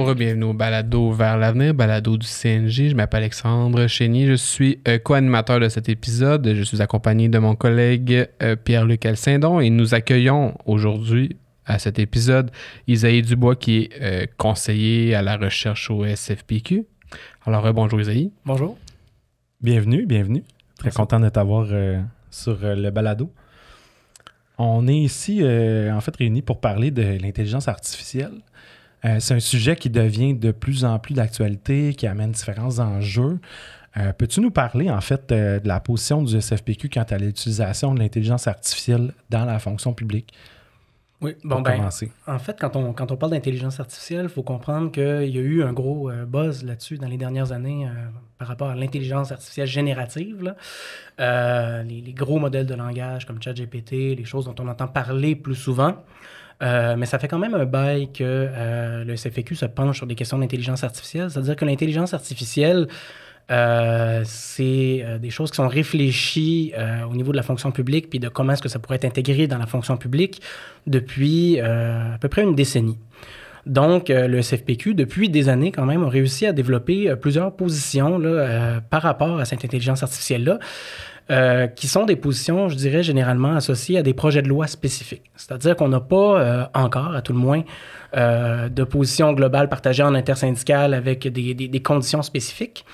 Bonjour, bienvenue au Balado vers l'avenir, Balado du CNJ. Je m'appelle Alexandre Chénier, je suis co-animateur de cet épisode. Je suis accompagné de mon collègue Pierre-Luc Alcindon et nous accueillons aujourd'hui à cet épisode Isaïe Dubois qui est conseiller à la recherche au SFPQ. Alors, bonjour Isaïe. Bonjour. Bienvenue. Très Merci. content de t'avoir sur le balado. On est ici, en fait, réunis pour parler de l'intelligence artificielle. C'est un sujet qui devient de plus en plus d'actualité, qui amène différents enjeux. Peux-tu nous parler, en fait, de la position du SFPQ quant à l'utilisation de l'intelligence artificielle dans la fonction publique? Oui, en fait, quand on parle d'intelligence artificielle, il faut comprendre qu'il y a eu un gros buzz là-dessus dans les dernières années par rapport à l'intelligence artificielle générative. Là. Les gros modèles de langage comme ChatGPT, les choses dont on entend parler plus souvent. Mais ça fait quand même un bail que le SFPQ se penche sur des questions d'intelligence artificielle. C'est-à-dire que l'intelligence artificielle, c'est des choses qui sont réfléchies au niveau de la fonction publique puis de comment est-ce que ça pourrait être intégré dans la fonction publique depuis à peu près une décennie. Donc, le SFPQ, depuis des années quand même, a réussi à développer plusieurs positions là, par rapport à cette intelligence artificielle-là. Qui sont des positions, je dirais, généralement associées à des projets de loi spécifiques. C'est-à-dire qu'on n'a pas encore, à tout le moins, de position globale partagée en intersyndical avec des conditions spécifiques.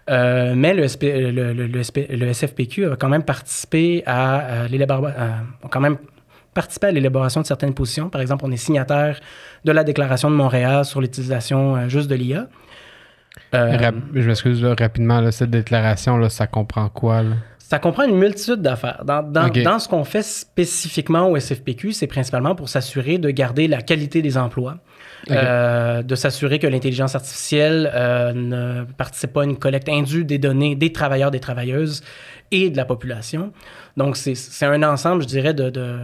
Mais le SFPQ a quand même participé à l'élaboration de certaines positions. Par exemple, on est signataire de la Déclaration de Montréal sur l'utilisation juste de l'IA. Je m'excuse là, rapidement, là, cette déclaration, là, ça comprend quoi? Là? Ça comprend une multitude d'affaires. Okay. Dans ce qu'on fait spécifiquement au SFPQ, c'est principalement pour s'assurer de garder la qualité des emplois, okay. De s'assurer que l'intelligence artificielle ne participe pas à une collecte indue des données des travailleurs, des travailleuses et de la population. Donc, c'est un ensemble, je dirais, de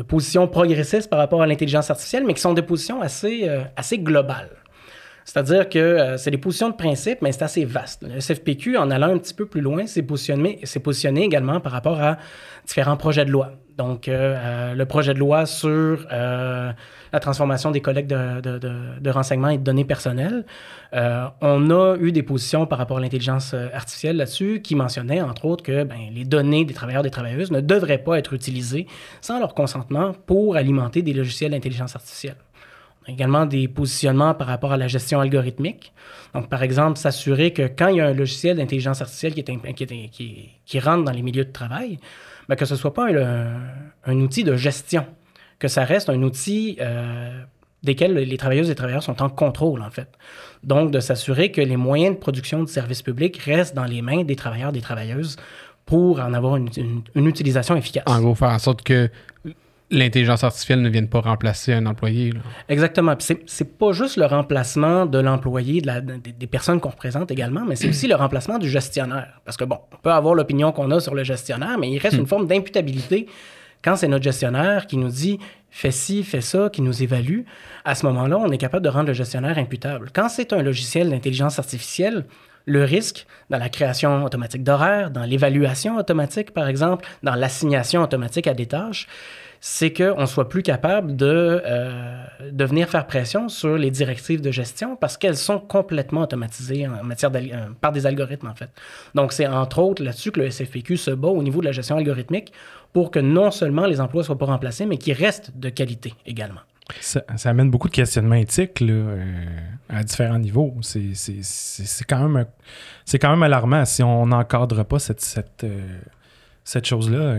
positions progressistes par rapport à l'intelligence artificielle, mais qui sont des positions assez globales. C'est-à-dire que c'est des positions de principe, mais c'est assez vaste. Le SFPQ, en allant un petit peu plus loin, s'est positionné également par rapport à différents projets de loi. Donc, le projet de loi sur la transformation des collectes de renseignements et de données personnelles. On a eu des positions par rapport à l'intelligence artificielle là-dessus qui mentionnaient, entre autres, que les données des travailleurs et des travailleuses ne devraient pas être utilisées sans leur consentement pour alimenter des logiciels d'intelligence artificielle. Également des positionnements par rapport à la gestion algorithmique. Donc, par exemple, s'assurer que quand il y a un logiciel d'intelligence artificielle qui rentre dans les milieux de travail, que ce ne soit pas un outil de gestion, que ça reste un outil desquels les travailleuses et les travailleurs sont en contrôle, en fait. Donc, de s'assurer que les moyens de production du service public restent dans les mains des travailleurs et des travailleuses pour en avoir une utilisation efficace. En gros, faire en sorte que l'intelligence artificielle ne vienne pas remplacer un employé. Là. Exactement. Puis c'est pas juste le remplacement de l'employé, des personnes qu'on représente également, mais c'est aussi le remplacement du gestionnaire. Parce que, bon, on peut avoir l'opinion qu'on a sur le gestionnaire, mais il reste une forme d'imputabilité quand c'est notre gestionnaire qui nous dit « fais ci, fais ça », qui nous évalue. À ce moment-là, on est capable de rendre le gestionnaire imputable. Quand c'est un logiciel d'intelligence artificielle, le risque dans la création automatique d'horaires, dans l'évaluation automatique, par exemple, dans l'assignation automatique à des tâches, c'est qu'on ne soit plus capable de venir faire pression sur les directives de gestion parce qu'elles sont complètement automatisées par des algorithmes, en fait. Donc, c'est entre autres là-dessus que le SFPQ se bat au niveau de la gestion algorithmique pour que non seulement les emplois ne soient pas remplacés, mais qu'ils restent de qualité également. Ça amène beaucoup de questionnements éthiques là, à différents niveaux. C'est quand même alarmant si on n'encadre pas cette chose-là.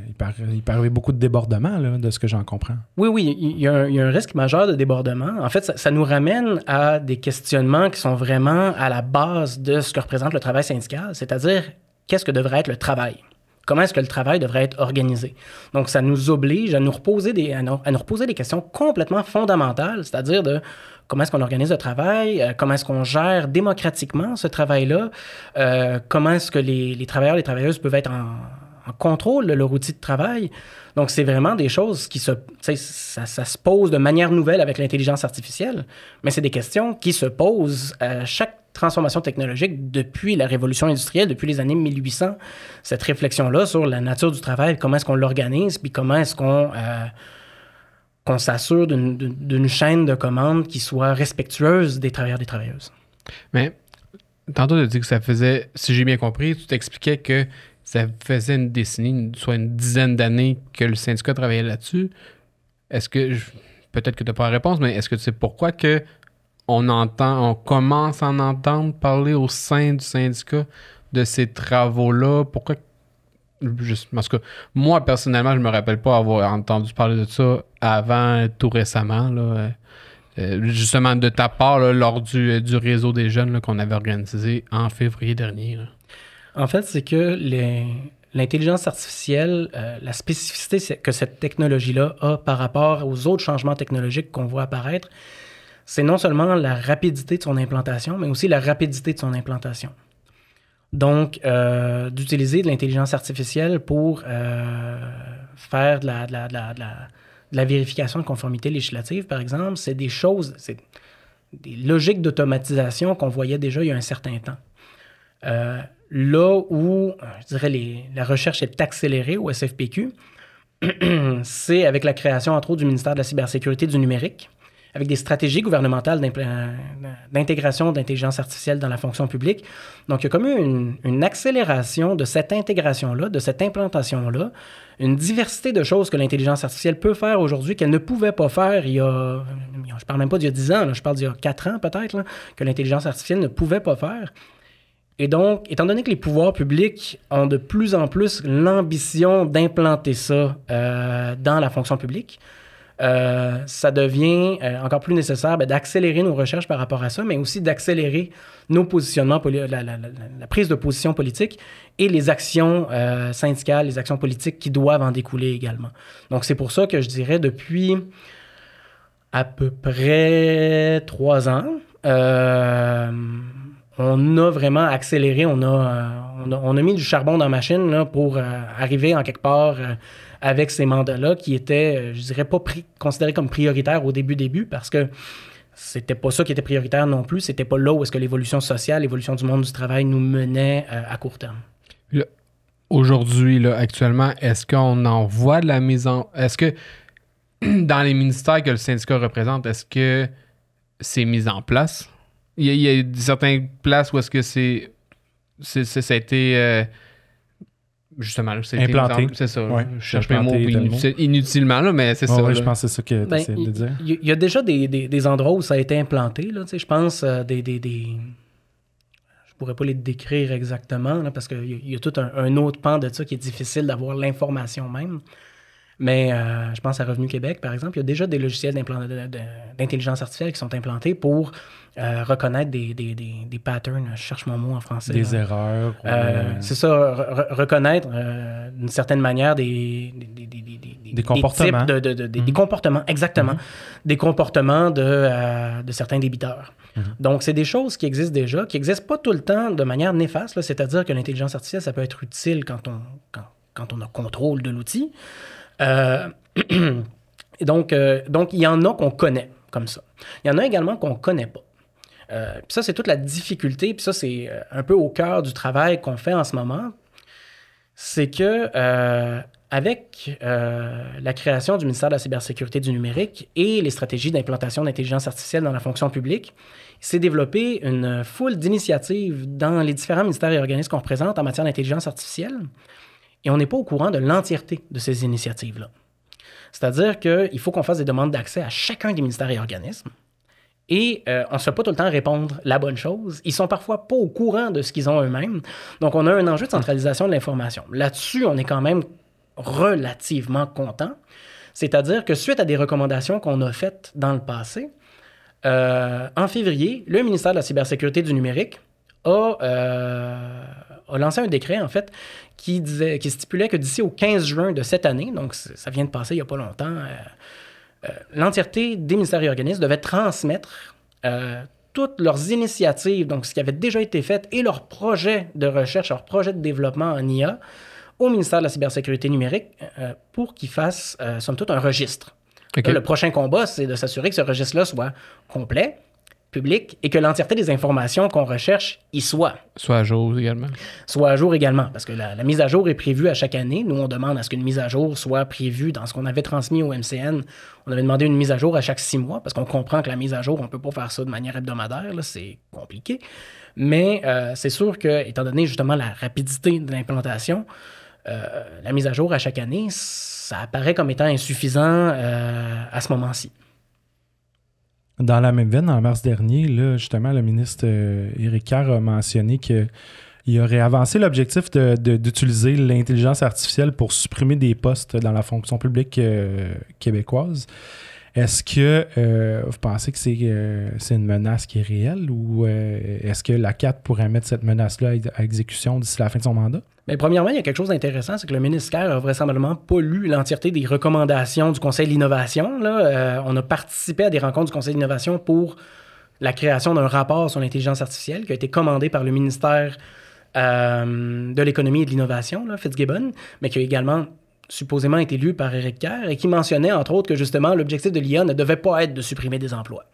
Il peut arriver beaucoup de débordements, là, de ce que j'en comprends. Oui, il y a un risque majeur de débordement. En fait, ça nous ramène à des questionnements qui sont vraiment à la base de ce que représente le travail syndical, c'est-à-dire qu'est-ce que devrait être le travail? Comment est-ce que le travail devrait être organisé? Donc, ça nous oblige à nous reposer des questions complètement fondamentales, c'est-à-dire de comment est-ce qu'on organise le travail, comment est-ce qu'on gère démocratiquement ce travail-là, comment est-ce que les travailleurs et les travailleuses peuvent être en contrôle de leur outil de travail. Donc, c'est vraiment des choses qui ça se pose de manière nouvelle avec l'intelligence artificielle, mais c'est des questions qui se posent à chaque transformation technologique depuis la révolution industrielle, depuis les années 1800. Cette réflexion-là sur la nature du travail, comment est-ce qu'on l'organise, puis comment est-ce qu'on qu'on s'assure d'une chaîne de commande qui soit respectueuse des travailleurs et des travailleuses. Mais tantôt, tu as dit que ça faisait, si j'ai bien compris, tu t'expliquais que ça faisait une décennie, soit une dizaine d'années que le syndicat travaillait là-dessus. Est-ce que, peut-être que tu n'as pas la réponse, mais est-ce que tu sais pourquoi que on commence à en entendre parler au sein du syndicat de ces travaux-là? Pourquoi? Parce que moi, personnellement, je me rappelle pas avoir entendu parler de ça avant, tout récemment, là. Justement de ta part, là, lors du réseau des jeunes là, qu'on avait organisé en février dernier. Là. En fait, c'est que l'intelligence artificielle, la spécificité que cette technologie-là a par rapport aux autres changements technologiques qu'on voit apparaître, c'est non seulement la rapidité de son implantation, mais aussi la rapidité de son implantation. Donc, d'utiliser de l'intelligence artificielle pour faire de la vérification de conformité législative, par exemple, c'est des des logiques d'automatisation qu'on voyait déjà il y a un certain temps. Là où, je dirais, la recherche est accélérée au SFPQ, c'est avec la création, entre autres, du ministère de la Cybersécurité du numérique, avec des stratégies gouvernementales d'intégration d'intelligence artificielle dans la fonction publique. Donc, il y a comme eu une accélération de cette intégration-là, de cette implantation-là, une diversité de choses que l'intelligence artificielle peut faire aujourd'hui qu'elle ne pouvait pas faire il y a... Je parle même pas d'il y a 10 ans, là, je parle d'il y a 4 ans peut-être, là, que l'intelligence artificielle ne pouvait pas faire. Et donc, étant donné que les pouvoirs publics ont de plus en plus l'ambition d'implanter ça dans la fonction publique, ça devient encore plus nécessaire d'accélérer nos recherches par rapport à ça, mais aussi d'accélérer nos positionnements, la prise de position politique et les actions syndicales, les actions politiques qui doivent en découler également. Donc, c'est pour ça que je dirais depuis à peu près 3 ans, on a vraiment accéléré, on a mis du charbon dans la machine là, pour arriver en quelque part avec ces mandats-là qui étaient, je dirais, pas considérés comme prioritaires au début, parce que c'était pas ça qui était prioritaire non plus. C'était pas là où est-ce que l'évolution sociale, l'évolution du monde du travail nous menait à court terme. Là, aujourd'hui, là, actuellement, est-ce qu'on en voit de la mise en... Est-ce que dans les ministères que le syndicat représente, est-ce que c'est mis en place? Il y a certaines places où est-ce que ça a été... justement, là, c'est implanté. C'est ça. Ouais. Je cherche mes mots inutilement, là, mais c'est ça. Ouais, là. je pense que c'est ça que tu essaies de dire. Il y a déjà des endroits où ça a été implanté. Là, je pense je pourrais pas les décrire exactement là, parce qu'il y a tout un autre pan de ça qui est difficile d'avoir l'information même. Mais je pense à Revenu Québec, par exemple, il y a déjà des logiciels d'intelligence artificielle qui sont implantés pour reconnaître des patterns, je cherche mon mot en français. Des erreurs. C'est ça, reconnaître d'une certaine manière des comportements. Des comportements, exactement. Des comportements de certains débiteurs. Donc, c'est des choses qui existent déjà, qui n'existent pas tout le temps de manière néfaste, là, c'est-à-dire que l'intelligence artificielle, ça peut être utile quand on a contrôle de l'outil. Donc, il y en a qu'on connaît comme ça. Il y en a également qu'on ne connaît pas. Puis ça, c'est toute la difficulté, puis ça, c'est un peu au cœur du travail qu'on fait en ce moment. C'est que avec la création du ministère de la Cybersécurité du numérique et les stratégies d'implantation d'intelligence artificielle dans la fonction publique, il s'est développé une foule d'initiatives dans les différents ministères et organismes qu'on représente en matière d'intelligence artificielle. Et on n'est pas au courant de l'entièreté de ces initiatives-là. C'est-à-dire qu'il faut qu'on fasse des demandes d'accès à chacun des ministères et organismes. Et on ne se fait pas tout le temps répondre la bonne chose. Ils sont parfois pas au courant de ce qu'ils ont eux-mêmes. Donc, on a un enjeu de centralisation de l'information. Là-dessus, on est quand même relativement content. C'est-à-dire que suite à des recommandations qu'on a faites dans le passé, en février, le ministère de la Cybersécurité du numérique a lancé un décret, en fait, qui stipulait que d'ici au 15 juin de cette année, donc ça vient de passer il n'y a pas longtemps, l'entièreté des ministères et organismes devait transmettre toutes leurs initiatives, donc ce qui avait déjà été fait, et leurs projets de recherche, leurs projets de développement en IA, au ministère de la Cybersécurité numérique pour qu'ils fassent, somme toute, un registre. Okay. Là, le prochain combat, c'est de s'assurer que ce registre-là soit complet public et que l'entièreté des informations qu'on recherche y soit. Soit à jour également. Soit à jour également, parce que la mise à jour est prévue à chaque année. Nous, on demande à ce qu'une mise à jour soit prévue dans ce qu'on avait transmis au MCN. On avait demandé une mise à jour à chaque 6 mois, parce qu'on comprend que la mise à jour, on ne peut pas faire ça de manière hebdomadaire, là, c'est compliqué. Mais c'est sûr que, étant donné justement la rapidité de l'implantation, la mise à jour à chaque année, ça apparaît comme étant insuffisant à ce moment-ci. Dans la même veine, en mars dernier, là, justement, le ministre Éric Kerr a mentionné qu'il aurait avancé l'objectif d'utiliser l'intelligence artificielle pour supprimer des postes dans la fonction publique québécoise. Est-ce que vous pensez que c'est une menace qui est réelle ou est-ce que la CAQ pourrait mettre cette menace-là à exécution d'ici la fin de son mandat? Bien, premièrement, il y a quelque chose d'intéressant, c'est que le ministre Kerr a vraisemblablement pas lu l'entièreté des recommandations du Conseil de l'innovation. On a participé à des rencontres du Conseil de l'innovation pour la création d'un rapport sur l'intelligence artificielle qui a été commandé par le ministère de l'Économie et de l'Innovation, là, Fitzgibbon, mais qui a également supposément été lu par Éric Kerr et qui mentionnait, entre autres, que justement, l'objectif de l'IA ne devait pas être de supprimer des emplois.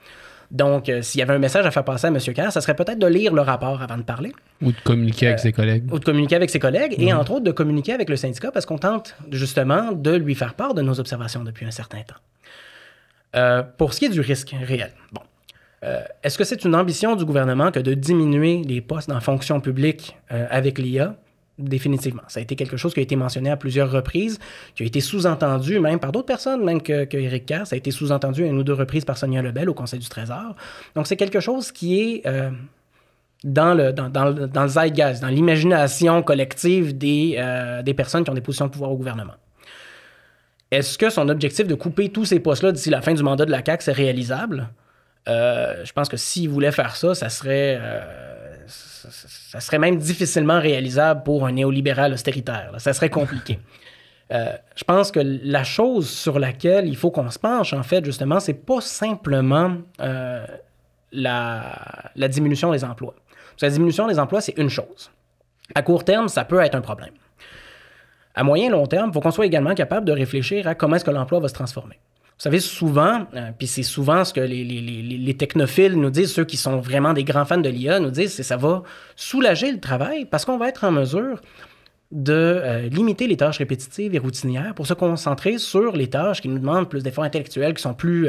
Donc, s'il y avait un message à faire passer à M. Kerr, ça serait peut-être de lire le rapport avant de parler. Ou de communiquer avec ses collègues. Ou de communiquer avec ses collègues et, entre autres, de communiquer avec le syndicat parce qu'on tente justement de lui faire part de nos observations depuis un certain temps. Pour ce qui est du risque réel, bon. Est-ce que c'est une ambition du gouvernement que de diminuer les postes dans la fonction publique avec l'IA? Définitivement. Ça a été quelque chose qui a été mentionné à plusieurs reprises, qui a été sous-entendu même par d'autres personnes, même que Éric Kerr. Ça a été sous-entendu une ou deux reprises par Sonia Lebel au Conseil du Trésor. Donc, c'est quelque chose qui est dans le zeitgeist, dans l'imagination collective des personnes qui ont des positions de pouvoir au gouvernement. Est-ce que son objectif de couper tous ces postes-là d'ici la fin du mandat de la CAQ, c'est réalisable? Je pense que s'il voulait faire ça, ça serait même difficilement réalisable pour un néolibéral austéritaire. Là. Ça serait compliqué. Je pense que la chose sur laquelle il faut qu'on se penche, en fait, justement, c'est pas simplement la diminution des emplois. Parce que la diminution des emplois, c'est une chose. À court terme, ça peut être un problème. À moyen et long terme, il faut qu'on soit également capable de réfléchir à comment est-ce que l'emploi va se transformer. Vous savez, souvent, puis c'est souvent ce que les technophiles nous disent, ceux qui sont vraiment des grands fans de l'IA nous disent, c'est que ça va soulager le travail parce qu'on va être en mesure de limiter les tâches répétitives et routinières pour se concentrer sur les tâches qui nous demandent plus d'efforts intellectuels, qui sont plus...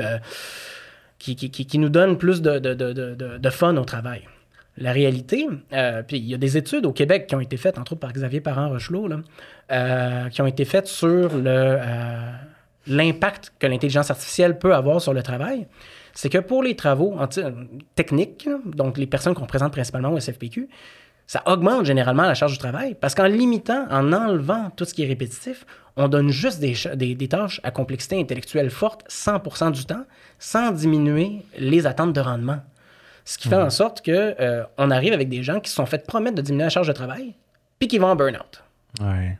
qui nous donnent plus de fun au travail. La réalité, puis il y a des études au Québec qui ont été faites, entre autres par Xavier Parent-Rochelot, qui ont été faites sur l'impact que l'intelligence artificielle peut avoir sur le travail. C'est que pour les travaux techniques, donc les personnes qu'on représente principalement au SFPQ, ça augmente généralement la charge du travail parce qu'en limitant, en enlevant tout ce qui est répétitif, on donne juste des tâches à complexité intellectuelle forte 100% du temps sans diminuer les attentes de rendement. Ce qui fait en sorte qu'on arrive avec des gens qui se sont fait promettre de diminuer la charge de travail puis qui vont en burn-out. Ouais.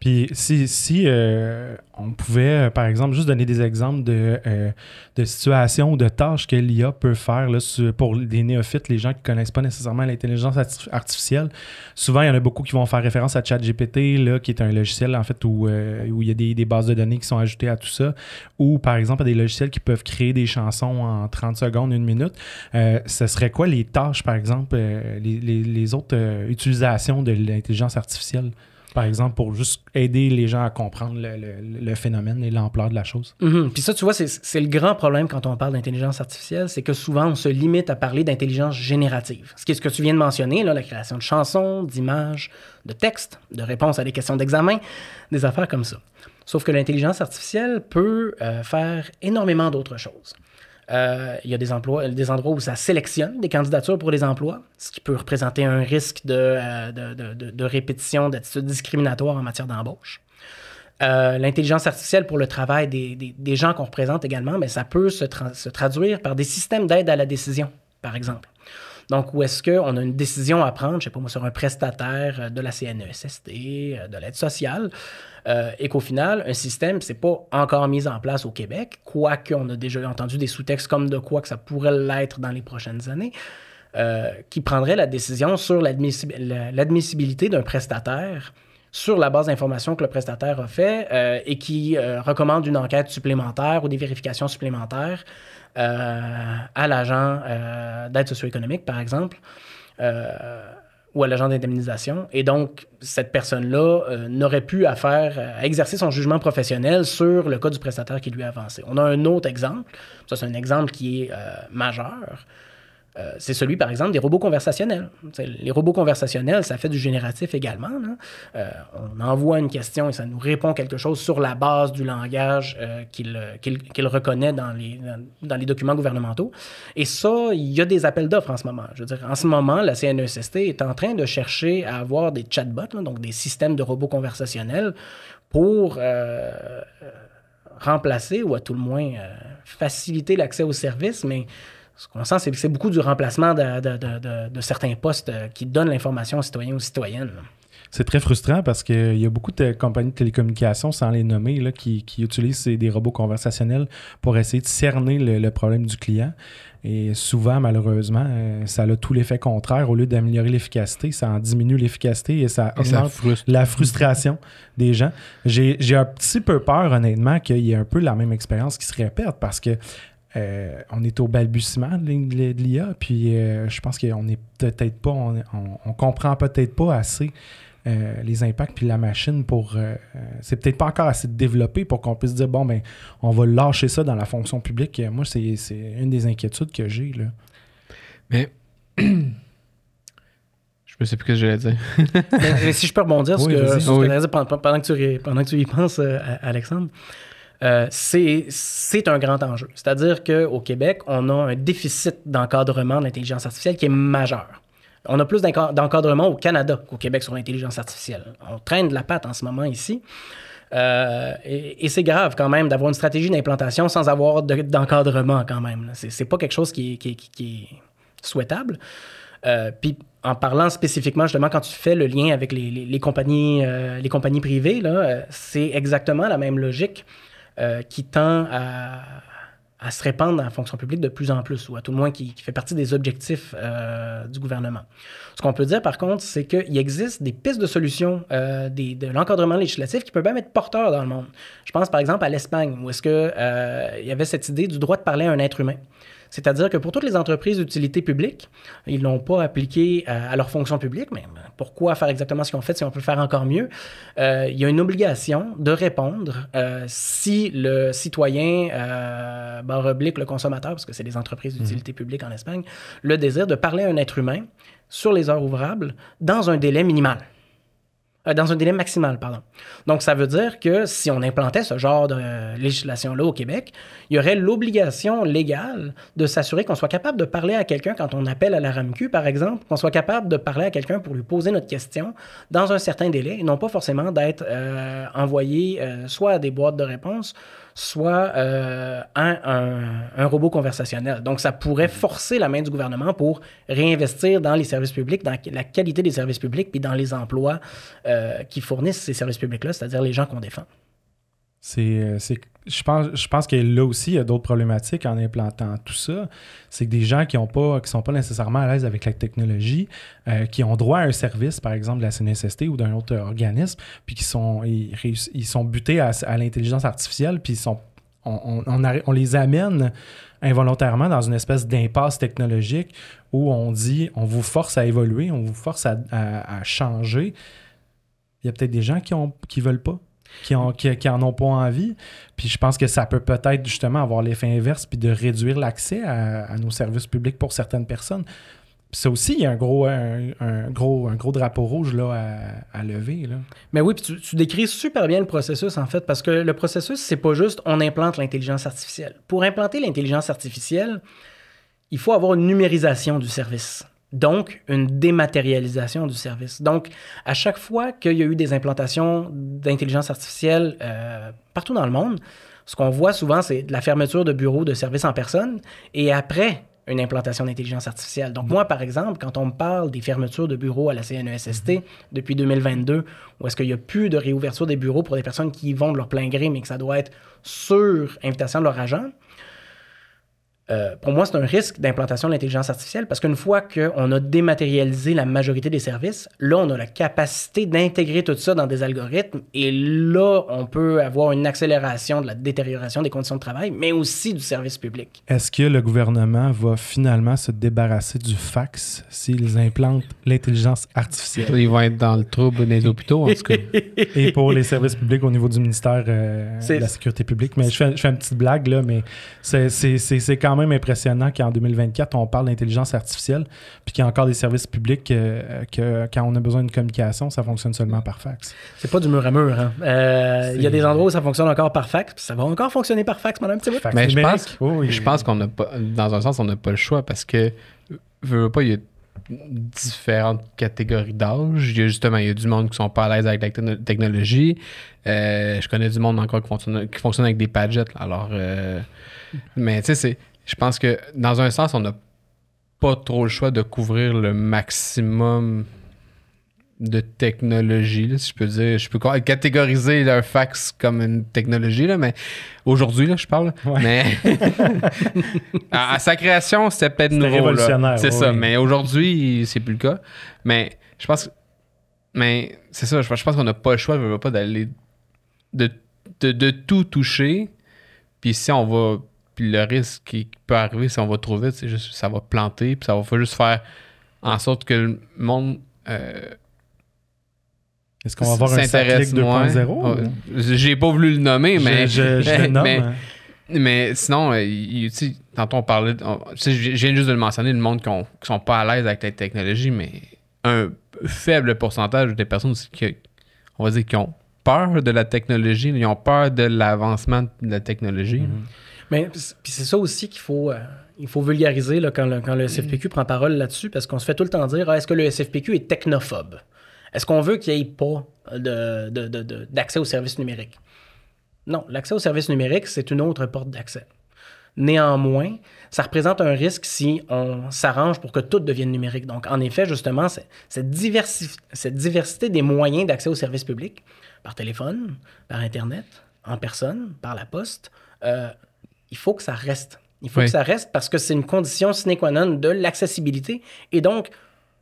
Puis si on pouvait, par exemple, juste donner des exemples de situations ou de tâches que l'IA peut faire là, pour les néophytes, les gens qui ne connaissent pas nécessairement l'intelligence artificielle. Souvent, il y en a beaucoup qui vont faire référence à ChatGPT, là, qui est un logiciel en fait où il y a des bases de données qui sont ajoutées à tout ça. Ou par exemple, à des logiciels qui peuvent créer des chansons en 30 secondes, 1 minute. Ce serait quoi les tâches, par exemple, les autres utilisations de l'intelligence artificielle? Par exemple, pour juste aider les gens à comprendre le phénomène et l'ampleur de la chose. Mm-hmm. Puis ça, tu vois, c'est le grand problème quand on parle d'intelligence artificielle, c'est que souvent, on se limite à parler d'intelligence générative. Ce qui est ce que tu viens de mentionner, là, la création de chansons, d'images, de textes, de réponses à des questions d'examen, des affaires comme ça. Sauf que l'intelligence artificielle peut faire énormément d'autres choses. Il y a des endroits où ça sélectionne des candidatures pour les emplois, ce qui peut représenter un risque de répétition d'attitudes discriminatoires en matière d'embauche. L'intelligence artificielle pour le travail des gens qu'on représente également, mais ça peut se traduire par des systèmes d'aide à la décision, par exemple. Donc, où est-ce qu'on a une décision à prendre, je ne sais pas moi, sur un prestataire de la CNESST, de l'aide sociale, et qu'au final, un système, c'est pas encore mis en place au Québec, quoique on a déjà entendu des sous-textes comme de quoi que ça pourrait l'être dans les prochaines années, qui prendrait la décision sur l'admissibilité d'un prestataire sur la base d'informations que le prestataire a fait et qui recommande une enquête supplémentaire ou des vérifications supplémentaires à l'agent d'aide socio-économique, par exemple, ou à l'agent d'indemnisation. Et donc, cette personne-là n'aurait plus à exercer son jugement professionnel sur le cas du prestataire qui lui a avancé. On a un autre exemple. Ça, c'est un exemple qui est majeur. C'est celui, par exemple, des robots conversationnels. Les robots conversationnels, ça fait du génératif également. On envoie une question et ça nous répond quelque chose sur la base du langage qu'il reconnaît dans les documents gouvernementaux. Et ça, il y a des appels d'offres en ce moment. Je veux dire, en ce moment, la CNESST est en train de chercher à avoir des chatbots, donc des systèmes de robots conversationnels pour remplacer ou à tout le moins faciliter l'accès aux services, mais ce qu'on sent, c'est que c'est beaucoup du remplacement de certains postes qui donnent l'information aux citoyens ou aux citoyennes. C'est très frustrant parce qu'il y a beaucoup de compagnies de télécommunications, sans les nommer, là, qui utilisent des robots conversationnels pour essayer de cerner le problème du client. Et souvent, malheureusement, ça a tout l'effet contraire. Au lieu d'améliorer l'efficacité, ça en diminue l'efficacité et ça augmente la frustration des gens. J'ai un petit peu peur, honnêtement, qu'il y ait un peu la même expérience qui se répète parce que on est au balbutiement de l'IA, puis je pense qu'on n'est peut-être pas, on comprend peut-être pas assez les impacts puis la machine pour... c'est peut-être pas encore assez développé pour qu'on puisse dire, bon, ben on va lâcher ça dans la fonction publique. Moi, c'est une des inquiétudes que j'ai, là. Mais... je ne sais plus ce que j'allais dire. mais si je peux rebondir sur ce que tu as dit pendant que tu y penses, Alexandre, c'est un grand enjeu. C'est-à-dire qu'au Québec, on a un déficit d'encadrement de l'intelligence artificielle qui est majeur. On a plus d'encadrement au Canada qu'au Québec sur l'intelligence artificielle. On traîne de la patte en ce moment ici. Et c'est grave quand même d'avoir une stratégie d'implantation sans avoir d'encadrement quand même. C'est pas quelque chose qui est souhaitable. Puis en parlant spécifiquement, justement, quand tu fais le lien avec les compagnies privées, là, c'est exactement la même logique qui tend à se répandre dans la fonction publique de plus en plus, ou à tout le moins qui fait partie des objectifs du gouvernement. Ce qu'on peut dire, par contre, c'est qu'il existe des pistes de solutions de l'encadrement législatif qui peuvent même être porteurs dans le monde. Je pense, par exemple, à l'Espagne, où est-ce qu'il y avait cette idée du droit de parler à un être humain. C'est-à-dire que pour toutes les entreprises d'utilité publique, ils ne l'ont pas appliqué à leur fonction publique, mais pourquoi faire exactement ce qu'ils ont fait si on peut faire encore mieux? Il y a une obligation de répondre si le citoyen, / le consommateur, parce que c'est des entreprises d'utilité publique en Espagne, le désir de parler à un être humain sur les heures ouvrables dans un délai minimal. Dans un délai maximal, pardon. Donc, ça veut dire que si on implantait ce genre de législation-là au Québec, il y aurait l'obligation légale de s'assurer qu'on soit capable de parler à quelqu'un quand on appelle à la RAMQ, par exemple, qu'on soit capable de parler à quelqu'un pour lui poser notre question dans un certain délai, et non pas forcément d'être envoyé soit à des boîtes de réponse, soit un robot conversationnel. Donc, ça pourrait forcer la main du gouvernement pour réinvestir dans les services publics, dans la qualité des services publics, puis dans les emplois qui fournissent ces services publics-là, c'est-à-dire les gens qu'on défend. Je pense que là aussi, il y a d'autres problématiques en implantant tout ça. C'est que des gens qui sont pas nécessairement à l'aise avec la technologie, qui ont droit à un service, par exemple de la CNESST ou d'un autre organisme, puis ils sont butés à l'intelligence artificielle, puis on les amène involontairement dans une espèce d'impasse technologique où on dit, on vous force à évoluer, on vous force à changer. Il y a peut-être des gens qui veulent pas. Qui en ont pas envie. Puis je pense que ça peut peut-être justement avoir l'effet inverse puis de réduire l'accès à nos services publics pour certaines personnes. Puis ça aussi, il y a un gros drapeau rouge là, à lever. Là. Mais oui, puis tu décris super bien le processus, en fait, parce que le processus, c'est pas juste on implante l'intelligence artificielle. Pour implanter l'intelligence artificielle, il faut avoir une numérisation du service. Donc, une dématérialisation du service. Donc, à chaque fois qu'il y a eu des implantations d'intelligence artificielle partout dans le monde, ce qu'on voit souvent, c'est de la fermeture de bureaux de services en personne et après, une implantation d'intelligence artificielle. Donc, moi, par exemple, quand on me parle des fermetures de bureaux à la CNESST depuis 2022, où est-ce qu'il n'y a plus de réouverture des bureaux pour des personnes qui y vont de leur plein gré, mais que ça doit être sur invitation de leur agent, Pour moi, c'est un risque d'implantation de l'intelligence artificielle parce qu'une fois qu'on a dématérialisé la majorité des services, là, on a la capacité d'intégrer tout ça dans des algorithmes et là, on peut avoir une accélération de la détérioration des conditions de travail, mais aussi du service public. Est-ce que le gouvernement va finalement se débarrasser du fax s'ils implantent l'intelligence artificielle? Ils vont être dans le trouble des hôpitaux, en tout cas. Et pour les services publics au niveau du ministère de la Sécurité publique. Mais je fais une petite blague, là, mais c'est quand même impressionnant qu'en 2024, on parle d'intelligence artificielle, puis qu'il y a encore des services publics que quand on a besoin d'une communication, ça fonctionne seulement par fax. C'est pas du mur à mur. Hein. Il y a des endroits où ça fonctionne encore par fax, puis ça va encore fonctionner par fax pendant un petit bout. Mais je pense qu'on n'a pas, dans un sens, on n'a pas le choix parce que, veux pas, il y a différentes catégories d'âge. Il y a du monde qui sont pas à l'aise avec la technologie. Je connais du monde encore qui fonctionne avec des padgets. Alors, mais tu sais, je pense que dans un sens, on n'a pas trop le choix de couvrir le maximum de technologie, là, si je peux dire. Je peux catégoriser un fax comme une technologie, là, mais aujourd'hui, là, je parle. Ouais. Mais à sa création, c'était peut-être nouveau. Révolutionnaire. C'est ça, mais aujourd'hui, c'est plus le cas. Mais je pense... Mais c'est ça, je pense qu'on n'a pas le choix, on ne veut pas d'aller... De tout toucher, puis si on va... Puis le risque qui peut arriver, si on va trop vite, c'est juste ça va planter, puis ça va juste faire en sorte que le monde... Est-ce qu'on va avoir un Satellite 2.0? J'ai pas voulu le nommer, mais... Je le nomme. Mais sinon, tantôt on parlait... Je viens juste de le mentionner, le monde qui sont pas à l'aise avec la technologie, mais un faible pourcentage des personnes on va dire, qui ont peur de la technologie, ils ont peur de l'avancement de la technologie. Mm-hmm. Mais puis c'est ça aussi qu'il faut vulgariser là, quand le SFPQ prend parole là-dessus, parce qu'on se fait tout le temps dire est-ce que le SFPQ est technophobe? Est-ce qu'on veut qu'il n'y ait pas d'accès aux services numériques? Non, l'accès aux services numériques, c'est une autre porte d'accès. Néanmoins, ça représente un risque si on s'arrange pour que tout devienne numérique. Donc, en effet, justement, cette diversité des moyens d'accès aux services publics, par téléphone, par Internet, en personne, par la poste, il faut que ça reste. Il faut que ça reste parce que c'est une condition sine qua non de l'accessibilité et donc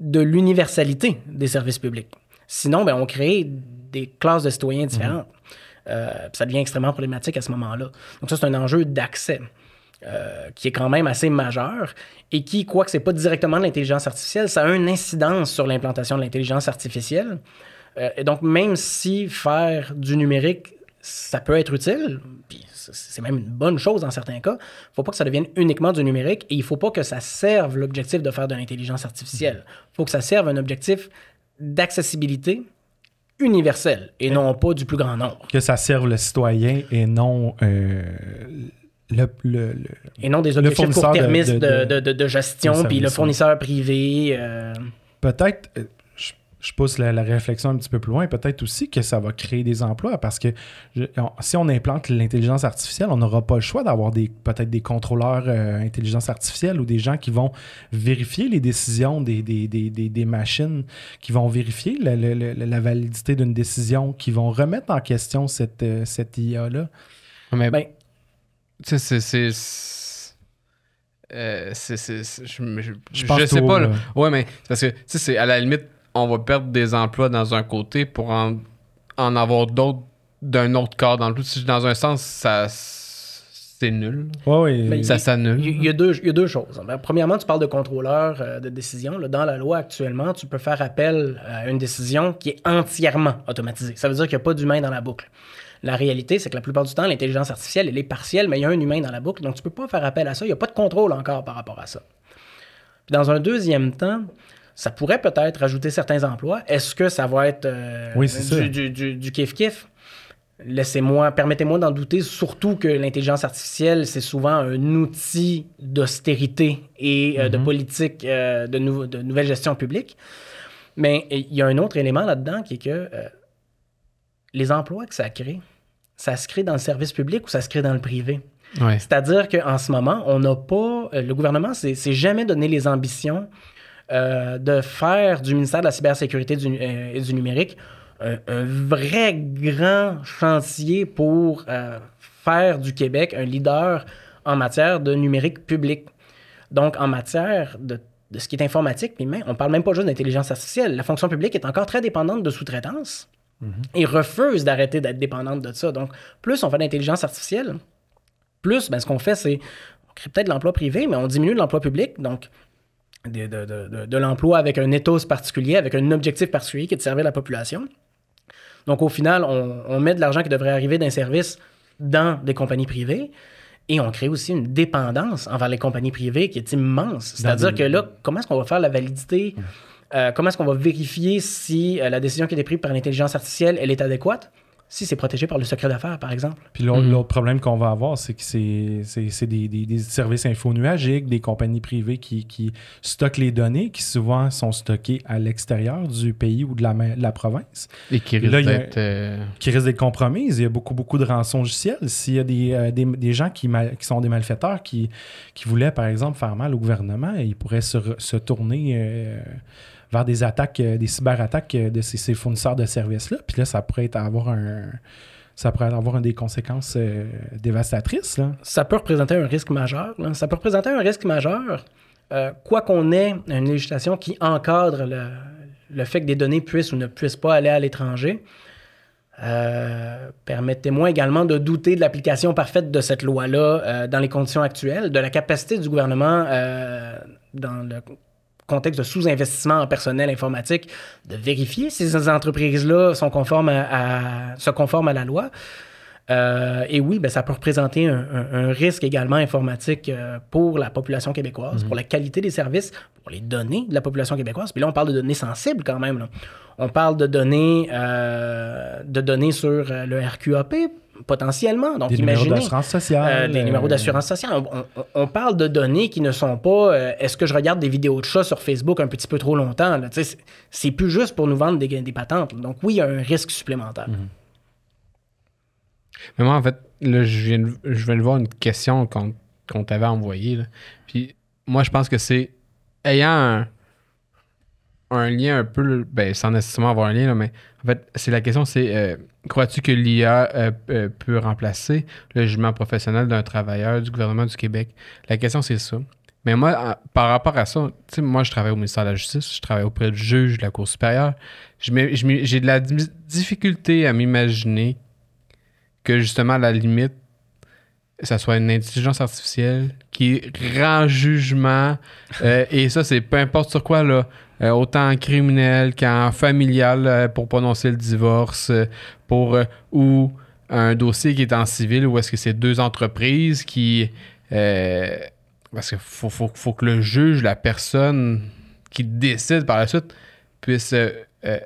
de l'universalité des services publics. Sinon, on crée des classes de citoyens différentes. Ça devient extrêmement problématique à ce moment-là. Donc ça, c'est un enjeu d'accès qui est quand même assez majeur et qui, quoique ce n'est pas directement de l'intelligence artificielle, ça a une incidence sur l'implantation de l'intelligence artificielle. Et donc, même si faire du numérique, ça peut être utile, puis c'est même une bonne chose dans certains cas, il ne faut pas que ça devienne uniquement du numérique et il ne faut pas que ça serve l'objectif de faire de l'intelligence artificielle. Il faut que ça serve un objectif d'accessibilité universelle et non pas du plus grand nombre. Que ça serve le citoyen et non et non des objectifs court-termistes de gestion, puis le fournisseur privé. Peut-être... Je pousse la réflexion un petit peu plus loin, peut-être aussi que ça va créer des emplois parce que si on implante l'intelligence artificielle, on n'aura pas le choix d'avoir peut-être des contrôleurs intelligence artificielle ou des gens qui vont vérifier les décisions des machines, qui vont vérifier la validité d'une décision, qui vont remettre en question cette IA-là. Mais tu sais, je sais pas. Là. Ouais, mais parce que c'est à la limite, on va perdre des emplois dans un côté pour en avoir d'autres d'un autre cadre. Dans un sens, c'est nul. Oui, ça s'annule. Il y a deux choses. Premièrement, tu parles de contrôleur de décision. Là, dans la loi actuellement, tu peux faire appel à une décision qui est entièrement automatisée. Ça veut dire qu'il n'y a pas d'humain dans la boucle. La réalité, c'est que la plupart du temps, l'intelligence artificielle, elle est partielle, mais il y a un humain dans la boucle, donc tu ne peux pas faire appel à ça. Il n'y a pas de contrôle encore par rapport à ça. Puis dans un deuxième temps, ça pourrait peut-être rajouter certains emplois. Est-ce que ça va être du kiff-kiff? Permettez-moi d'en douter, surtout que l'intelligence artificielle, c'est souvent un outil d'austérité et de politique de nouvelle gestion publique. Mais il y a un autre élément là-dedans qui est que les emplois que ça se crée dans le service public ou ça se crée dans le privé? Ouais. C'est-à-dire qu'en ce moment, on n'a pas... le gouvernement s'est jamais donné les ambitions de faire du ministère de la cybersécurité et du numérique un vrai grand chantier pour faire du Québec un leader en matière de numérique public. Donc, en matière de ce qui est informatique, mais on ne parle même pas juste d'intelligence artificielle. La fonction publique est encore très dépendante de sous-traitance et refuse d'arrêter d'être dépendante de ça. Donc, plus on fait d'intelligence artificielle, plus ce qu'on fait, c'est on crée peut-être de l'emploi privé, mais on diminue de l'emploi public. Donc, de l'emploi avec un ethos particulier, avec un objectif particulier qui est de servir la population. Donc, au final, on met de l'argent qui devrait arriver d'un service dans des compagnies privées et on crée aussi une dépendance envers les compagnies privées qui est immense. C'est-à-dire que là, comment est-ce qu'on va faire la validité? Comment est-ce qu'on va vérifier si la décision qui a été prise par l'intelligence artificielle, elle est adéquate? Si c'est protégé par le secret d'affaires, par exemple. Puis l'autre problème qu'on va avoir, c'est que c'est des services infonuagiques, des compagnies privées qui stockent les données, qui souvent sont stockées à l'extérieur du pays ou de la province. Et qui risquent d'être compromises. Il y a beaucoup de rançongiciels. S'il y a des gens qui sont des malfaiteurs qui voulaient, par exemple, faire mal au gouvernement, ils pourraient se tourner... vers des attaques, des cyberattaques de ces fournisseurs de services-là. Puis là, ça pourrait avoir des conséquences dévastatrices. Là. Ça peut représenter un risque majeur. Là. Ça peut représenter un risque majeur, quoi qu'on ait une législation qui encadre le fait que des données puissent ou ne puissent pas aller à l'étranger. Permettez-moi également de douter de l'application parfaite de cette loi-là dans les conditions actuelles, de la capacité du gouvernement dans le contexte de sous-investissement en personnel informatique, de vérifier si ces entreprises-là se conforment à la loi. Et oui, ça peut représenter un risque également informatique pour la population québécoise, pour la qualité des services, pour les données de la population québécoise. Puis là, on parle de données sensibles quand même. Là. On parle de données sur le RQAP, potentiellement. Donc, des numéros d'assurance sociale. Des numéros d'assurance sociale. On parle de données qui ne sont pas est-ce que je regarde des vidéos de chats sur Facebook un petit peu trop longtemps? Là? C'est plus juste pour nous vendre des patentes. Donc, oui, il y a un risque supplémentaire. Mais moi, en fait, là, je viens de voir une question qu'on t'avait envoyée. Là. Puis, moi, je pense que c'est ayant un lien un peu, sans nécessairement avoir un lien, là, mais en fait, la question, c'est crois-tu que l'IA peut remplacer le jugement professionnel d'un travailleur du gouvernement du Québec? La question, c'est ça. Mais moi, par rapport à ça, tu sais, moi, je travaille au ministère de la Justice, je travaille auprès du juge de la Cour supérieure. J'ai de la difficulté à m'imaginer que, justement, à la limite, ça soit une intelligence artificielle qui rend jugement, et ça, c'est peu importe sur quoi, là, autant en criminel qu'en familial pour prononcer le divorce, ou un dossier qui est en civil, où est-ce que c'est deux entreprises qui... parce qu'il faut que le juge, la personne qui décide par la suite, puisse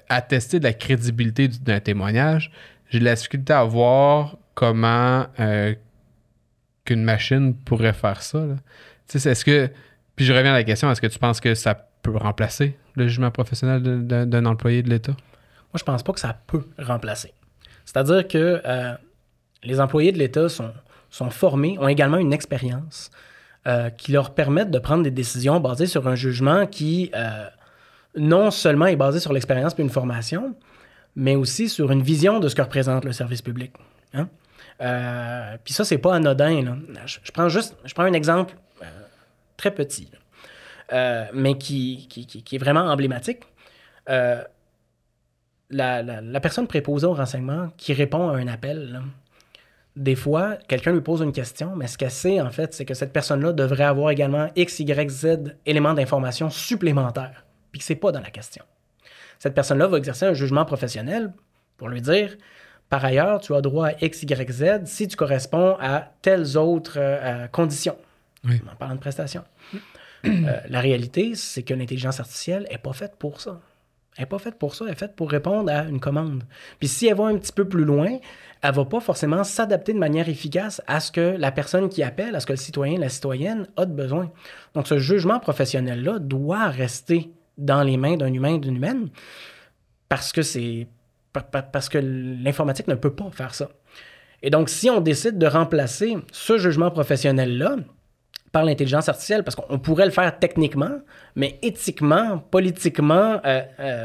attester de la crédibilité d'un témoignage. J'ai de la difficulté à voir comment qu'une machine pourrait faire ça. Est-ce que... Puis je reviens à la question, est-ce que tu penses que ça peut remplacer le jugement professionnel d'un employé de l'État? Moi, je pense pas que ça peut remplacer. C'est-à-dire que les employés de l'État sont formés, ont également une expérience qui leur permettent de prendre des décisions basées sur un jugement qui non seulement est basé sur l'expérience puis une formation, mais aussi sur une vision de ce que représente le service public. Hein? Puis ça, c'est pas anodin. Là. Je prends un exemple très petit, mais qui est vraiment emblématique. La personne préposée au renseignement qui répond à un appel, là, des fois, quelqu'un lui pose une question, mais ce qu'elle sait, en fait, c'est que cette personne-là devrait avoir également X, Y, Z éléments d'information supplémentaires, puis que c'est pas dans la question. Cette personne-là va exercer un jugement professionnel pour lui dire, par ailleurs, tu as droit à X, Y, Z si tu corresponds à telles autres conditions. Oui. En parlant de prestations. La réalité, c'est que l'intelligence artificielle n'est pas faite pour ça. Elle n'est pas faite pour ça, elle est faite pour répondre à une commande. Puis si elle va un petit peu plus loin, elle ne va pas forcément s'adapter de manière efficace à ce que la personne qui appelle, à ce que le citoyen, la citoyenne a de besoin. Donc ce jugement professionnel-là doit rester dans les mains d'un humain et d'une humaine parce que l'informatique ne peut pas faire ça. Et donc si on décide de remplacer ce jugement professionnel-là par l'intelligence artificielle, parce qu'on pourrait le faire techniquement, mais éthiquement, politiquement,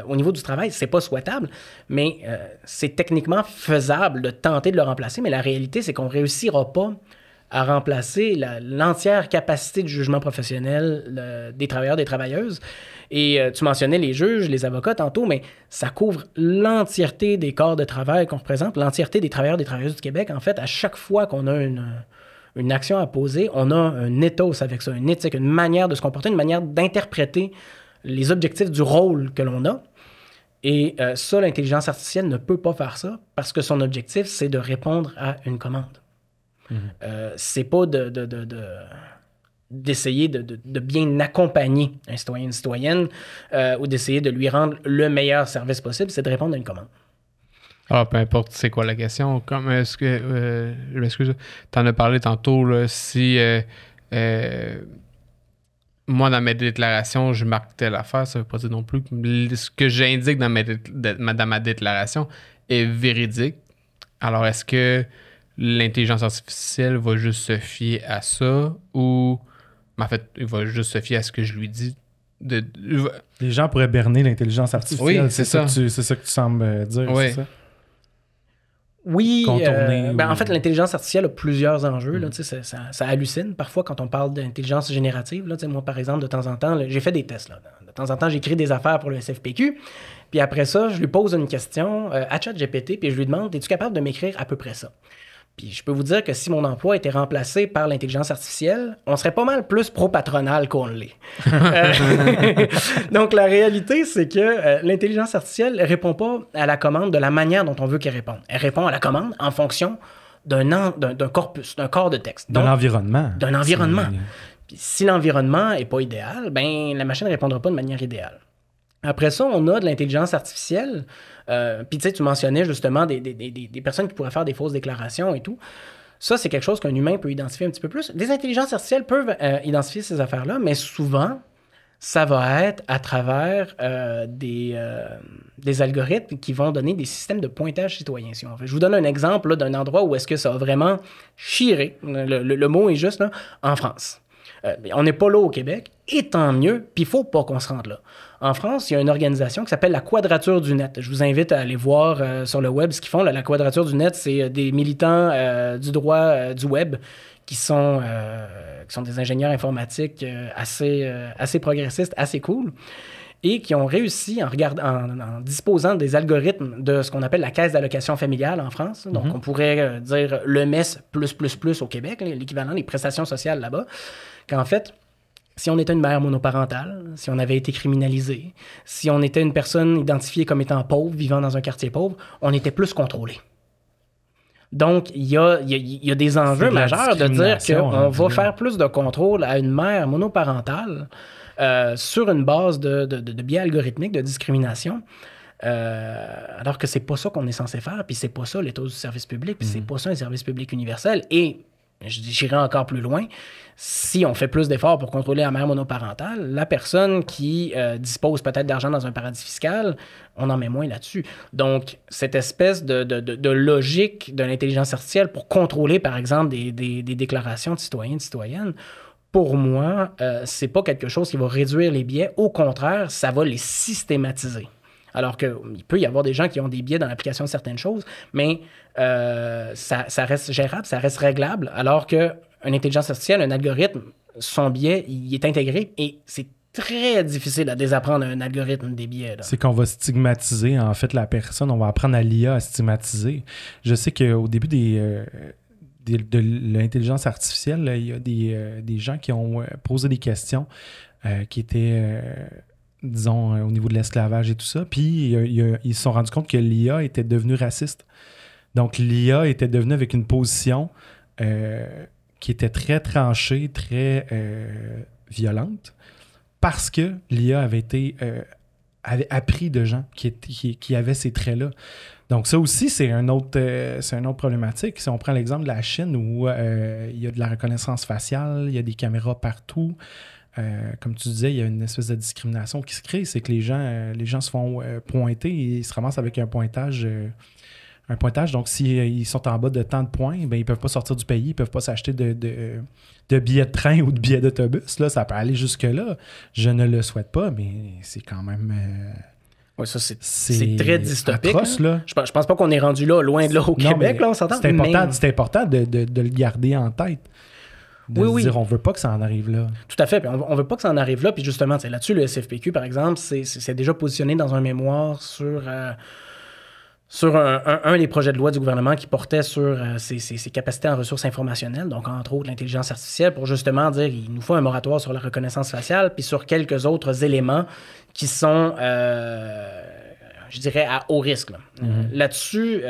au niveau du travail, c'est pas souhaitable, mais c'est techniquement faisable de tenter de le remplacer, mais la réalité, c'est qu'on réussira pas à remplacer l'entière capacité de jugement professionnel des travailleurs, des travailleuses. Et tu mentionnais les juges, les avocats tantôt, mais ça couvre l'entièreté des corps de travail qu'on représente, l'entièreté des travailleurs, des travailleuses du Québec. En fait, à chaque fois qu'on a une action à poser, on a un ethos avec ça, une éthique, une manière de se comporter, une manière d'interpréter les objectifs du rôle que l'on a. Et ça, l'intelligence artificielle ne peut pas faire ça parce que son objectif, c'est de répondre à une commande. C'est pas d'essayer de bien accompagner un citoyen, une citoyenne ou d'essayer de lui rendre le meilleur service possible, c'est de répondre à une commande. Ah, peu importe c'est quoi la question. Comme est-ce que je m'excuse, t'en as parlé tantôt là, si moi dans mes déclarations je marque telle affaire, ça veut pas dire non plus que ce que j'indique dans ma déclaration est véridique. Alors est-ce que l'intelligence artificielle va juste se fier à ça ou en fait il va juste se fier à ce que je lui dis? Les gens pourraient berner l'intelligence artificielle. Oui, c'est ça. C'est ça que tu sembles dire, oui. c'est ça? Oui, contourner en fait, l'intelligence artificielle a plusieurs enjeux. Là, ça hallucine parfois quand on parle d'intelligence générative. Là, moi, par exemple, de temps en temps, j'ai fait des tests. Là. De temps en temps, j'écris des affaires pour le SFPQ. Puis après ça, je lui pose une question à ChatGPT, puis je lui demande, es-tu capable de m'écrire à peu près ça? Puis je peux vous dire que si mon emploi était remplacé par l'intelligence artificielle, on serait pas mal plus pro-patronal qu'on l'est. Donc la réalité, c'est que l'intelligence artificielle ne répond pas à la commande de la manière dont on veut qu'elle réponde. Elle répond à la commande en fonction d'un corpus, d'un corps de texte. D'un environnement. D'un environnement. Puis si l'environnement n'est pas idéal, ben la machine ne répondra pas de manière idéale. Après ça, on a de l'intelligence artificielle. Puis tu sais, tu mentionnais justement des personnes qui pourraient faire des fausses déclarations et tout. Ça, c'est quelque chose qu'un humain peut identifier un petit peu plus. Des intelligences artificielles peuvent identifier ces affaires-là, mais souvent, ça va être à travers des algorithmes qui vont donner des systèmes de pointage citoyen, si on veut. Je vous donne un exemple là, d'un endroit où est-ce que ça a vraiment chiré, le mot est juste, là, en France. On n'est pas là au Québec, et tant mieux, puis il ne faut pas qu'on se rende là. En France, il y a une organisation qui s'appelle la Quadrature du Net. Je vous invite à aller voir sur le web ce qu'ils font. La Quadrature du Net, c'est des militants du droit du web qui sont des ingénieurs informatiques assez progressistes, assez cool, et qui ont réussi, en disposant des algorithmes de ce qu'on appelle la caisse d'allocation familiale en France, donc on pourrait dire le MES++ au Québec, l'équivalent des prestations sociales là-bas, qu'en fait, si on était une mère monoparentale, si on avait été criminalisé, si on était une personne identifiée comme étant pauvre, vivant dans un quartier pauvre, on était plus contrôlé. Donc, il y a des enjeux majeurs de dire qu'on va faire plus de contrôle à une mère monoparentale sur une base de biais algorithmiques, de discrimination, alors que c'est pas ça qu'on est censé faire, puis c'est pas ça l'état du service public, puis c'est pas ça un service public universel. Et j'irai encore plus loin, si on fait plus d'efforts pour contrôler la mère monoparentale, la personne qui dispose peut-être d'argent dans un paradis fiscal, on en met moins là-dessus. Donc, cette espèce de logique de l'intelligence artificielle pour contrôler, par exemple, des déclarations de citoyens et de citoyennes, pour moi, c'est pas quelque chose qui va réduire les biais. Au contraire, ça va les systématiser. Alors qu'il peut y avoir des gens qui ont des biais dans l'application de certaines choses, mais ça reste gérable, ça reste réglable, alors qu'une intelligence artificielle, un algorithme, son biais, il est intégré et c'est très difficile à désapprendre un algorithme des biais. Là. C'est qu'on va stigmatiser, en fait, la personne. On va apprendre à l'IA à stigmatiser. Je sais qu'au début de l'intelligence artificielle, là, il y a des gens qui ont posé des questions qui étaient... disons, au niveau de l'esclavage et tout ça. Puis, ils se sont rendus compte que l'IA était devenue raciste. Donc, l'IA était devenue avec une position qui était très tranchée, très violente, parce que l'IA avait appris de gens qui avaient ces traits-là. Donc, ça aussi, c'est une autre problématique. Si on prend l'exemple de la Chine, où il y a de la reconnaissance faciale, il y a des caméras partout, comme tu disais, il y a une espèce de discrimination qui se crée. C'est que les gens se font pointer et ils se ramassent avec un pointage. Donc, s'ils sont en bas de tant de points, ben, ils ne peuvent pas sortir du pays, ils ne peuvent pas s'acheter de billets de train ou de billets d'autobus. Là, ça peut aller jusque-là. Je ne le souhaite pas, mais c'est quand même Oui, ça, c'est très dystopique. Atroce, là. Je pense pas qu'on est rendu là, loin de là au Québec, là, on s'entend. C'est important de le garder en tête. De dire, on veut pas que ça en arrive là. Tout à fait. Puis on veut pas que ça en arrive là. Puis justement, là-dessus, le SFPQ, par exemple, c'est déjà positionné dans un mémoire sur un des projets de loi du gouvernement qui portait sur ses capacités en ressources informationnelles, donc entre autres l'intelligence artificielle, pour justement dire il nous faut un moratoire sur la reconnaissance faciale, puis sur quelques autres éléments qui sont, je dirais, à haut risque. Là. Là-dessus,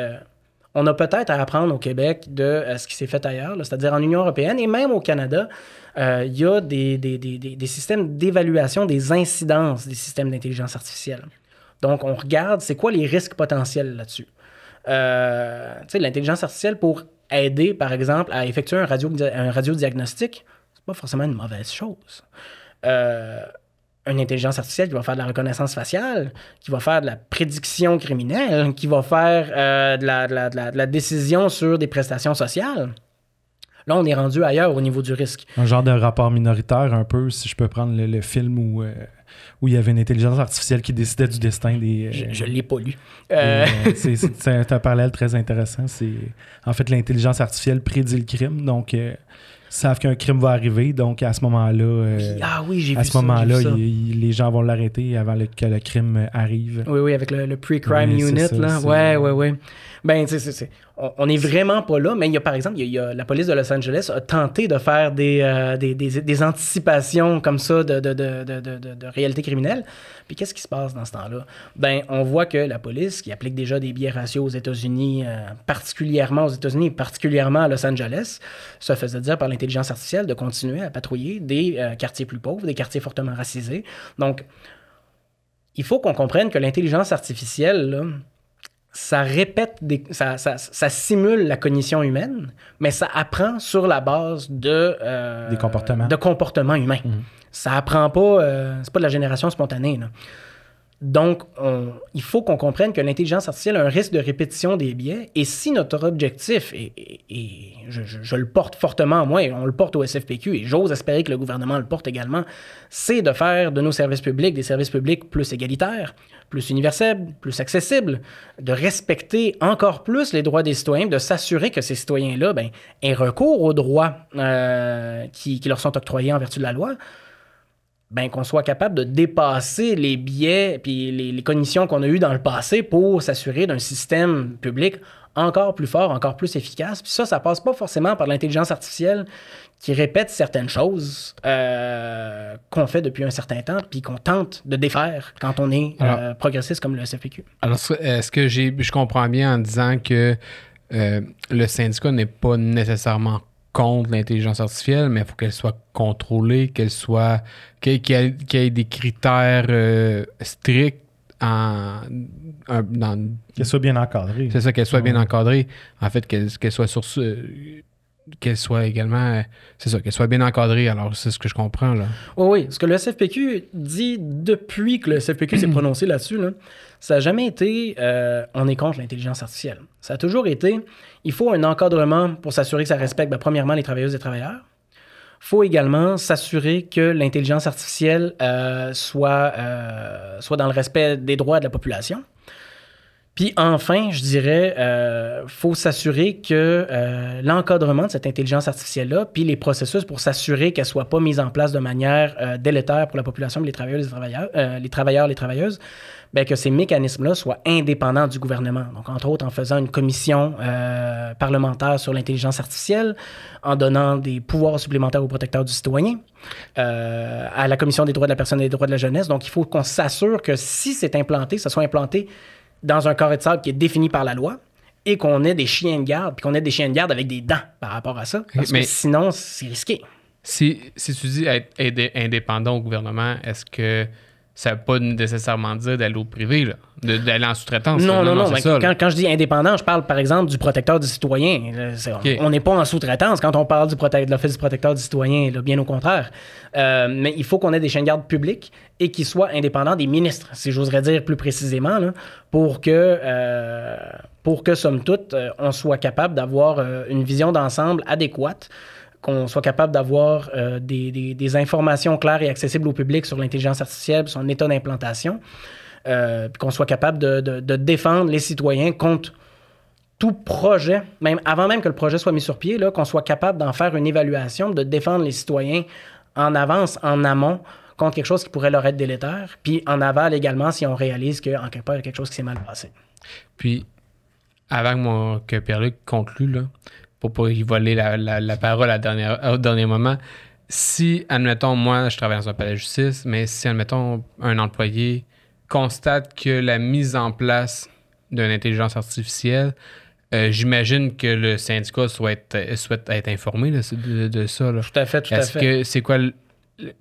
on a peut-être à apprendre au Québec de ce qui s'est fait ailleurs, là, c'est-à-dire en Union européenne et même au Canada, il y a des systèmes d'évaluation des incidences des systèmes d'intelligence artificielle. Donc, on regarde c'est quoi les risques potentiels là-dessus. L'intelligence artificielle pour aider, par exemple, à effectuer un radiodiagnostic, c'est pas forcément une mauvaise chose. Une intelligence artificielle qui va faire de la reconnaissance faciale, qui va faire de la prédiction criminelle, qui va faire de la décision sur des prestations sociales. Là, on est rendu ailleurs au niveau du risque. Un genre de rapport minoritaire, un peu, si je peux prendre le film où il y avait une intelligence artificielle qui décidait du destin des... Je ne l'ai pas lu. C'est un parallèle très intéressant. En fait, l'intelligence artificielle prédit le crime, donc... savent qu'un crime va arriver, donc à ce moment-là, j'ai vu à ce moment-là, les gens vont l'arrêter avant que le crime arrive. Oui, avec le pre-crime unit, là. Ouais. Ben, on est vraiment pas là, mais il y a, par exemple, la police de Los Angeles a tenté de faire des anticipations comme ça de réalité criminelle. Puis qu'est-ce qui se passe dans ce temps-là? Ben, on voit que la police, qui applique déjà des biais raciaux aux États-Unis, particulièrement à Los Angeles, se faisait dire par l'intelligence artificielle de continuer à patrouiller des quartiers plus pauvres, des quartiers fortement racisés. Donc, il faut qu'on comprenne que l'intelligence artificielle, là, ça répète, ça simule la cognition humaine, mais ça apprend sur la base des comportements. De comportements humains. Ça apprend pas, c'est pas de la génération spontanée, là. Donc, il faut qu'on comprenne que l'intelligence artificielle a un risque de répétition des biais. Et si notre objectif, et je le porte fortement moi, et on le porte au SFPQ, et j'ose espérer que le gouvernement le porte également, c'est de faire de nos services publics des services publics plus égalitaires, plus universels, plus accessibles, de respecter encore plus les droits des citoyens, de s'assurer que ces citoyens-là aient recours aux droits qui leur sont octroyés en vertu de la loi. Qu'on soit capable de dépasser les biais et les cognitions qu'on a eues dans le passé pour s'assurer d'un système public encore plus fort, encore plus efficace. Puis ça passe pas forcément par l'intelligence artificielle qui répète certaines choses qu'on fait depuis un certain temps puis qu'on tente de défaire quand on est progressiste comme le SFPQ. Alors, est-ce que je comprends bien en disant que le syndicat n'est pas nécessairement contre l'intelligence artificielle, mais il faut qu'elle soit contrôlée, qu'il y ait des critères stricts qu'elle soit bien encadrée. C'est ça, qu'elle soit bien encadrée. En fait, qu'elle soit également... c'est ça, qu'elle soit bien encadrée. Alors, c'est ce que je comprends, là. Oui. Ce que le SFPQ dit depuis que le SFPQ s'est prononcé là-dessus, là, ça n'a jamais été on est contre l'intelligence artificielle. Ça a toujours été il faut un encadrement pour s'assurer que ça respecte, premièrement, les travailleuses et travailleurs. Il faut également s'assurer que l'intelligence artificielle soit dans le respect des droits de la population. Puis enfin, je dirais, faut s'assurer que l'encadrement de cette intelligence artificielle-là, puis les processus pour s'assurer qu'elle ne soit pas mise en place de manière délétère pour la population, les travailleurs, les travailleuses, que ces mécanismes-là soient indépendants du gouvernement. Donc, entre autres, en faisant une commission parlementaire sur l'intelligence artificielle, en donnant des pouvoirs supplémentaires aux protecteurs du citoyen, à la Commission des droits de la personne et des droits de la jeunesse. Donc, il faut qu'on s'assure que si c'est implanté, ça soit implanté dans un carré de sable qui est défini par la loi et qu'on ait des chiens de garde, puis qu'on ait des chiens de garde avec des dents par rapport à ça, parce que sinon, c'est risqué. Si tu dis être indépendant au gouvernement, est-ce que ça ne veut pas nécessairement dire d'aller au privé, là, d'aller en sous-traitance? Non. Quand je dis indépendant, je parle par exemple du protecteur du citoyen. Okay. On n'est pas en sous-traitance quand on parle de l'Office du protecteur du citoyen, là, bien au contraire. Mais il faut qu'on ait des chiens de garde publics et qu'ils soient indépendants des ministres, si j'oserais dire plus précisément, là, pour que, somme toute, on soit capable d'avoir une vision d'ensemble adéquate, qu'on soit capable d'avoir des informations claires et accessibles au public sur l'intelligence artificielle, son état d'implantation. puis qu'on soit capable de défendre les citoyens contre tout projet, même avant même que le projet soit mis sur pied, là, qu'on soit capable d'en faire une évaluation, de défendre les citoyens en avance, en amont, contre quelque chose qui pourrait leur être délétère, puis en aval également si on réalise qu'en quelque part, il y a quelque chose qui s'est mal passé. Puis, avant que Pierre-Luc conclue, là, pour pas y voler la parole au dernier moment, si, admettons, moi, je travaille dans un palais de justice, mais si, admettons, un employé constate que la mise en place d'une intelligence artificielle, j'imagine que le syndicat souhaite être informé là, de ça. Là. Tout à fait. Est-ce que c'est quoi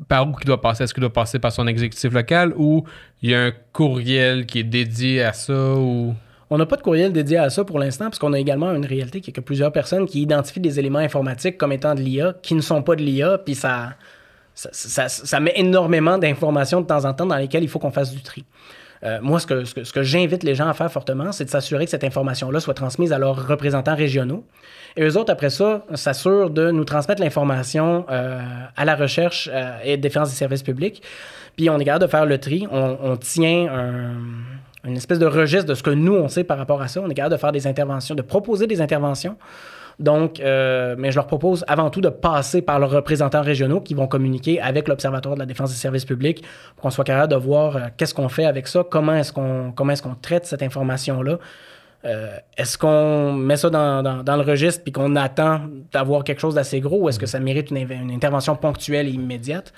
par où il doit passer? Est-ce qu'il doit passer par son exécutif local ou il y a un courriel qui est dédié à ça? Ou... On n'a pas de courriel dédié à ça pour l'instant, parce qu'on a également une réalité qui est que plusieurs personnes qui identifient des éléments informatiques comme étant de l'IA, qui ne sont pas de l'IA, puis ça met énormément d'informations de temps en temps dans lesquelles il faut qu'on fasse du tri. Moi, ce que j'invite les gens à faire fortement, c'est de s'assurer que cette information-là soit transmise à leurs représentants régionaux. Et eux autres, après ça, s'assurent de nous transmettre l'information à la recherche et défense des services publics. Puis on est capable de faire le tri. On tient une espèce de registre de ce que nous, on sait par rapport à ça. On est capable de faire des interventions, de proposer des interventions. Donc, mais je leur propose avant tout de passer par leurs représentants régionaux qui vont communiquer avec l'Observatoire de la défense des services publics pour qu'on soit capable de voir qu'est-ce qu'on fait avec ça, comment est-ce qu'on traite cette information-là. Est-ce qu'on met ça dans le registre puis qu'on attend d'avoir quelque chose d'assez gros ou est-ce que ça mérite une intervention ponctuelle et immédiate?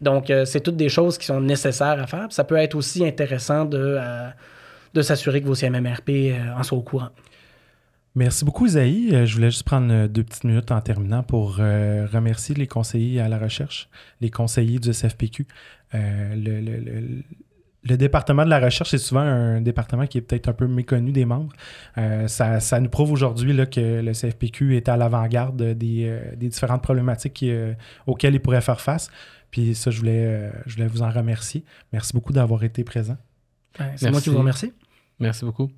Donc, c'est toutes des choses qui sont nécessaires à faire. Puis ça peut être aussi intéressant de s'assurer que vos CMMRP en soient au courant. Merci beaucoup, Isaïe. Je voulais juste prendre 2 petites minutes en terminant pour remercier les conseillers à la recherche, les conseillers du SFPQ. Le département de la recherche, c'est souvent un département qui est peut-être un peu méconnu des membres. Ça nous prouve aujourd'hui là, que le CFPQ est à l'avant-garde des différentes problématiques auxquelles il pourrait faire face. Puis ça, je voulais vous en remercier. Merci beaucoup d'avoir été présent. C'est moi qui vous remercie. Merci beaucoup.